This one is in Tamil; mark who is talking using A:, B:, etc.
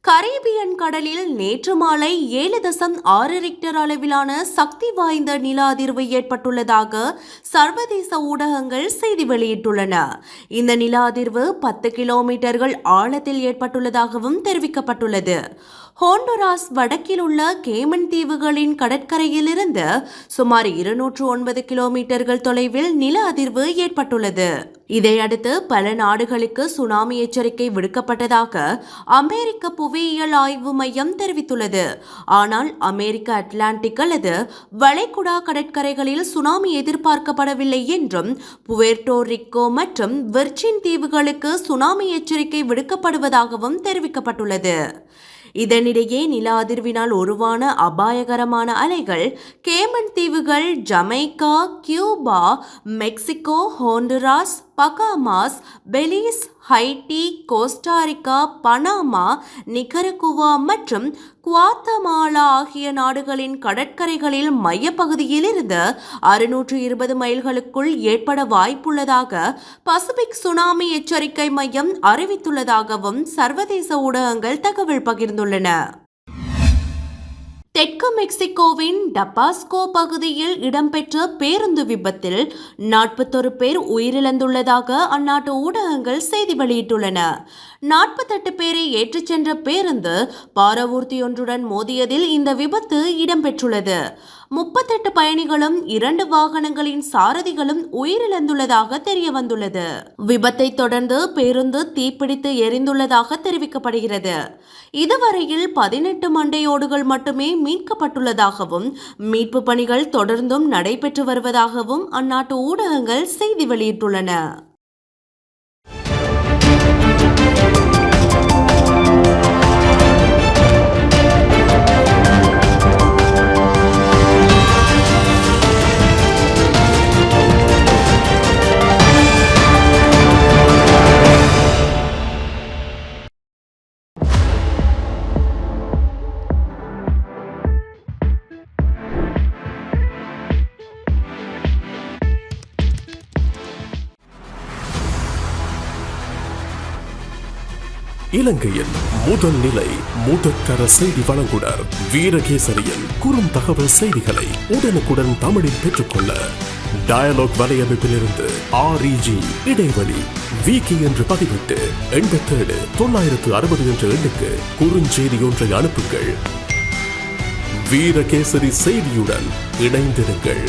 A: கரீபியன் கடலில் நேற்று மாலை 7.6 ரிக்டர் அளவிலான சக்தி வாய்ந்த நில அதிர்வு ஏற்பட்டுள்ளதாக சர்வதேச ஊடகங்கள் செய்தி வெளியிட்டுள்ளன. இந்த நில அதிர்வு 10 கிலோமீட்டர்கள் ஆழத்தில் ஏற்பட்டுள்ளதாகவும் தெரிவிக்கப்பட்டுள்ளது. ஹோண்டுராஸ் வடக்கில் உள்ள கேமன் தீவுகளின் கடற்கரையிலிருந்து சுமார் 209 கிலோமீட்டர்கள் தொலைவில் நில அதிர்வு ஏற்பட்டுள்ளது. இதையடுத்து பல நாடுகளுக்கு சுனாமி எச்சரிக்கை விடுக்கப்பட்டதாக அமெரிக்க புவியியல் ஆய்வு மையம் தெரிவித்துள்ளது. ஆனால் அமெரிக்க அட்லாண்டிக் அல்லது வளைகுடா கடற்கரைகளில் சுனாமி எதிர்பார்க்கப்படவில்லை என்றும் புவேர்ட்டோ ரிக்கோ மற்றும் விர்ஜின் தீவுகளுக்கு சுனாமி எச்சரிக்கை விடுக்கப்படுவதாகவும் தெரிவிக்கப்பட்டுள்ளது. இதனிடையே நில அதிர்வினால் உருவான அபாயகரமான அலைகள் கேமன் தீவுகள், Jamaica, Cuba, Mexico, Honduras, Bahamas, Belize, Haiti, Costa Rica, Panama, Nicaragua மற்றும் குவாத்தமாலா ஆகிய நாடுகளின் கடற்கரைகளில் மையப்பகுதியிலிருந்து 620 மைல்களுக்குள் ஏற்பட வாய்ப்புள்ளதாக பசிபிக் சுனாமி எச்சரிக்கை மையம் அறிவித்துள்ளதாகவும் சர்வதேச ஊடகங்கள் தகவல் பகிர்ந்துள்ளன. தெற்கு மெக்சிகோவின் டபாஸ்கோ பகுதியில் இடம்பெற்ற பேருந்து விபத்தில் 41 பேர் உயிரிழந்துள்ளதாக அந்நாட்டு ஊடகங்கள் செய்தி வெளியிட்டுள்ளன. 48 பேரை ஏற்றிச் சென்ற பேருந்து பாரவூர்தியொன்றுடன் மோதியதில் இந்த விபத்து இடம்பெற்றுள்ளது. 38 பயணிகளும் 2 வாகனங்களின் சாரதிகளும் உயிரிழந்துள்ளதாக தெரியவந்துள்ளது. விபத்தை தொடர்ந்து பேருந்து தீப்பிடித்து எரிந்துள்ளதாக தெரிவிக்கப்படுகிறது. இதுவரையில் 18 மண்டையோடுகள் மட்டுமே மீட்கப்பட்டுள்ளதாகவும் மீட்பு பணிகள் தொடர்ந்தும் நடைபெற்று வருவதாகவும் அந்நாட்டு ஊடகங்கள் செய்தி வெளியிட்டுள்ளன.
B: இலங்கையின் முதல் நிலை முதற்கர செய்தி வழங்குனர் வீரகேசரியின் குறுந்தகவல் செய்திகளை உடனுக்குடன் தமிழில் பெற்றுக்கொள்ள டயலாக் வலையமைப்பிலிருந்து REG இடைவெளி வீக்கி என்று பதிவிட்டு 87 960 என்ற எண்ணுக்கு குறுஞ்செய்தி ஒன்றை அனுப்புங்கள். வீரகேசரி செய்தியுடன் இணைந்திருங்கள்.